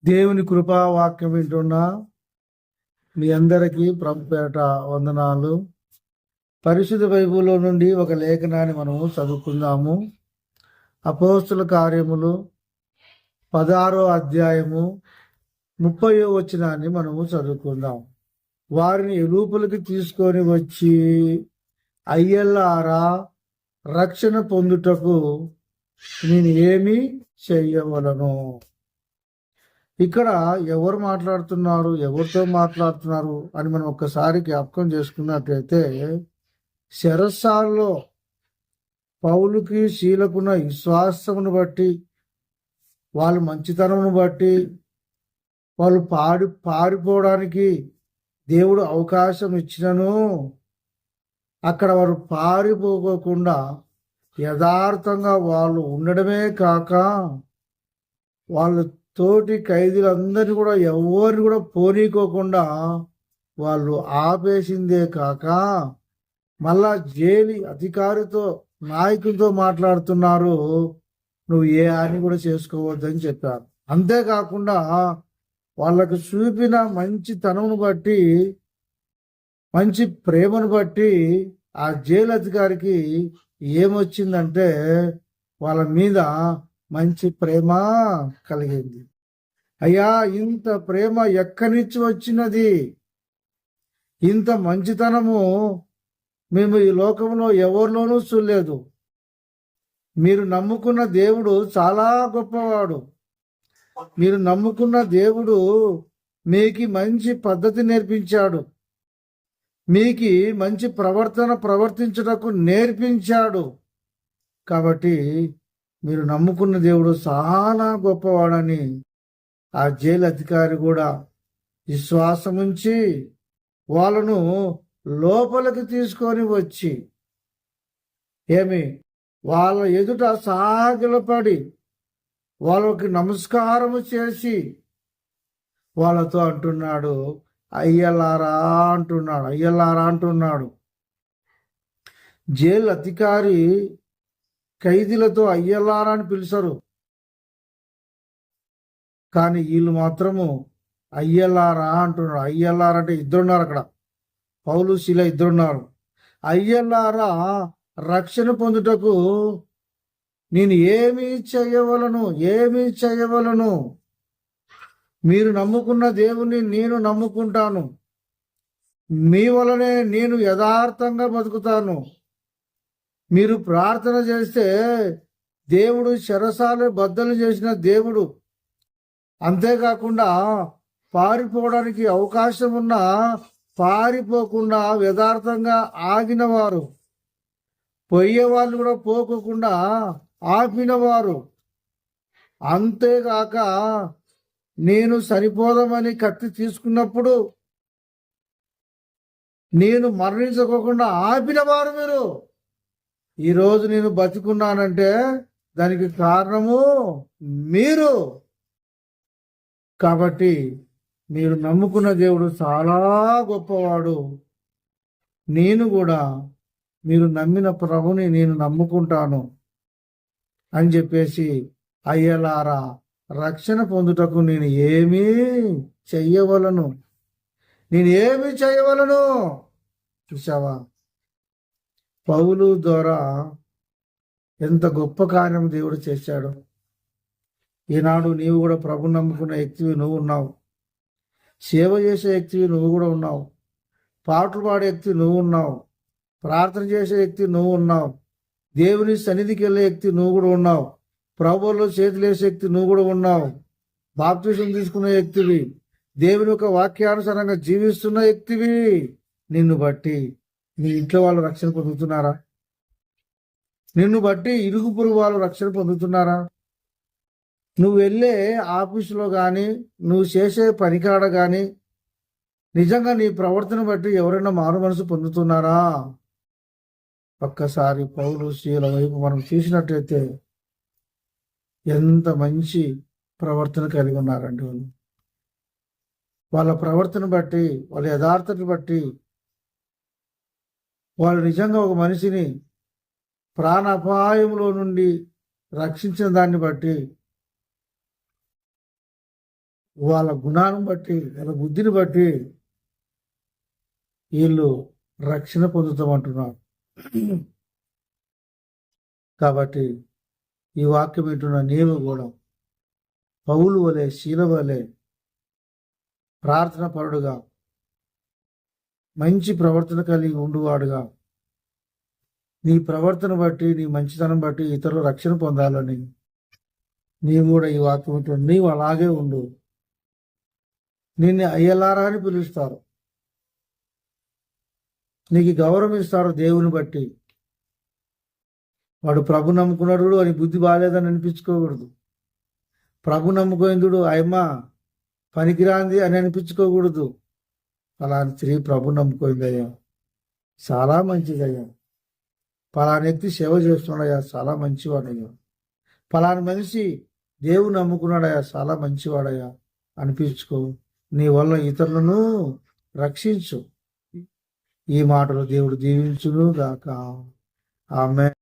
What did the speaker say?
దేవుని కృపా వాక్యం వింటున్న మీ అందరికీ ప్రభుపేట వందనాలు. పరిశుద్ధ బైబిల్లో నుండి ఒక లేఖనాన్ని మనము చదువుకుందాము. అపోస్తుల కార్యములు 16వ అధ్యాయము 30వ వచనాన్ని మనము చదువుకుందాం. వారిని ఎలుపలికి తీసుకొని వచ్చి, అయ్యలారా, రక్షణ పొందుటకు నేను ఏమి చెయ్యవలను? ఇక్కడ ఎవరు మాట్లాడుతున్నారు, ఎవరితో మాట్లాడుతున్నారు అని మనం ఒక్కసారి జ్ఞాపకం చేసుకున్నట్లయితే, చెరసాల్లో పౌలుకి శీలకున్న విశ్వాసమును బట్టి, వాళ్ళ మంచితనమును బట్టి, వాళ్ళు పారిపోవడానికి దేవుడు అవకాశం ఇచ్చినను అక్కడ వారు పారిపోకుండా యథార్థంగా వాళ్ళు ఉండడమే కాక, వాళ్ళు తోటి ఖైదీలందరినీ కూడా ఎవరిని కూడా పోనీకోకుండా వాళ్ళు ఆపేసిందే కాక, మళ్ళా జైలు అధికారితో నాయకులతో మాట్లాడుతున్నారు, నువ్వు ఏ హాని కూడా చేసుకోవద్దని చెప్పారు. అంతేకాకుండా వాళ్ళకు చూపిన మంచితనమును బట్టి, మంచి ప్రేమను బట్టి ఆ జైలు అధికారికి ఏమొచ్చిందంటే వాళ్ళ మీద మంచి ప్రేమ కలిగింది. అయ్యా, ఇంత ప్రేమ ఎక్కడి నుంచి వచ్చినది? ఇంత మంచితనము మేము ఈ లోకంలో ఎవరిలోనూ చూడలేదు. మీరు నమ్ముకున్న దేవుడు చాలా గొప్పవాడు. మీరు నమ్ముకున్న దేవుడు మీకు మంచి పద్ధతి నేర్పించాడు, మీకు మంచి ప్రవర్తించుటకు నేర్పించాడు. కాబట్టి మీరు నమ్ముకున్న దేవుడు చాలా గొప్పవాడని ఆ జైలు అధికారి కూడా విశ్వాసముంచి వాళ్ళను లోపలికి తీసుకొని వచ్చి, వాళ్ళ ఎదుట సాగిలపడి వాళ్ళకి నమస్కారము చేసి వాళ్ళతో అంటున్నాడు, అయ్యలారా అంటున్నాడు. జైలు అధికారి ఖైదీలతో అయ్యలారా అని పిలిచారు, కానీ వీళ్ళు మాత్రము అయ్యలారా అంటున్నారు. అయ్యలారా అంటే ఇద్దరున్నారు అక్కడ, పౌలు శీల ఇద్దరున్నారు. అయ్యలారా, రక్షణ పొందుటకు నేను ఏమి చేయవలను? మీరు నమ్ముకున్న దేవుని నేను నమ్ముకుంటాను, మీ వలనే నేను యథార్థంగా బతుకుతాను. మీరు ప్రార్థన చేస్తే దేవుడు చెరసాల బద్దలు చేసిన దేవుడు. అంతేకాకుండా పారిపోవడానికి అవకాశం ఉన్నా పారిపోకుండా యథార్థంగా ఆగినవారు, పోయేవాళ్ళు కూడా పోకోకుండా ఆపినవారు. అంతేకాక నేను సరిపోదామని కత్తి తీసుకున్నప్పుడు నేను మరణించుకోకుండా ఆపినవారు మీరు. ఈరోజు నేను బతికున్నానంటే దానికి కారణము మీరు. కాబట్టి మీరు నమ్ముకున్న దేవుడు చాలా గొప్పవాడు. నేను కూడా మీరు నమ్మిన ప్రభుని నేను నమ్ముకుంటాను అని చెప్పేసి, అయ్యలారా, రక్షణ పొందుటకు నేను ఏమీ చెయ్యవలను? చూసావా, పౌలు ద్వారా ఎంత గొప్ప కార్యం దేవుడు చేశాడు. ఈనాడు నీవు కూడా ప్రభు నమ్ముకున్న వ్యక్తివి నువ్వు ఉన్నావు, సేవ చేసే వ్యక్తివి నువ్వు కూడా ఉన్నావు, పాటలు పాడే వ్యక్తి నువ్వు ఉన్నావు, ప్రార్థన చేసే వ్యక్తి నువ్వు ఉన్నావు, దేవుని సన్నిధికి వెళ్ళే వ్యక్తి నువ్వు కూడా ఉన్నావు, ప్రభువులో చేతులు వేసే వ్యక్తి నువ్వు కూడా ఉన్నావు, బాప్తిసం తీసుకునే వ్యక్తివి, దేవుని యొక్క వాక్యానుసారంగా జీవిస్తున్న వ్యక్తివి. నిన్ను బట్టి నీ ఇంట్లో వాళ్ళు రక్షణ పొందుతున్నారా? నిన్ను బట్టి ఇరుగు పొరుగు వాళ్ళు రక్షణ పొందుతున్నారా? నువ్వు వెళ్ళే ఆఫీసులో కానీ, నువ్వు చేసే పనికాడ కానీ నిజంగా నీ ప్రవర్తన బట్టి ఎవరైనా మారు మనసు పొందుతున్నారా? ఒక్కసారి పౌలు శీల వైపు మనం చూసినట్లయితే ఎంత మంచి ప్రవర్తన కలిగి ఉన్నారండి వాళ్ళు. వాళ్ళ ప్రవర్తన బట్టి, వాళ్ళ యథార్థతను బట్టి వాళ్ళు నిజంగా ఒక మనిషిని ప్రాణాపాయంలో నుండి రక్షించిన దాన్ని బట్టి వాళ్ళ గుణాలను బట్టి వాళ్ళ బుద్ధిని బట్టి వీళ్ళు రక్షణ పొందుతామంటున్నారు. కాబట్టి ఈ వాక్యం వింటున్న నీవు కూడా పౌలు వలె శీల వలె ప్రార్థన పరుడుగా మంచి ప్రవర్తన కలిగి ఉండువాడుగా నీ ప్రవర్తన బట్టి నీ మంచితనం బట్టి ఇతరులు రక్షణ పొందాలని నీవు కూడా ఈ వాక్యం వింటున్న నీవు అలాగే ఉండు. నిన్ను అయ్యలారా అని పిలుస్తారు, నీకు గౌరవం ఇస్తారు దేవుని బట్టి. వాడు ప్రభు నమ్ముకున్నాడు అని బుద్ధి బాగాలేదని అనిపించుకోకూడదు. ప్రభు నమ్ముకోయిందుడు అయ్యమ్మ పనికిరాంది అని అనిపించుకోకూడదు. ఫలాని స్త్రీ ప్రభు నమ్ముకోయిందయ్యా, చాలా మంచిదయ్యా. ఫలాని వ్యక్తి సేవ చేస్తున్నాడయ్యా, చాలా మంచివాడయ్యా. ఫలాని మనిషి దేవుని నమ్ముకున్నాడయ్యా, చాలా మంచివాడయ్యా అనిపించుకో. నీ వల్ల ఇతరులను రక్షించు. ఈ మాటలు దేవుడు దీవించును గాక. ఆమేన్.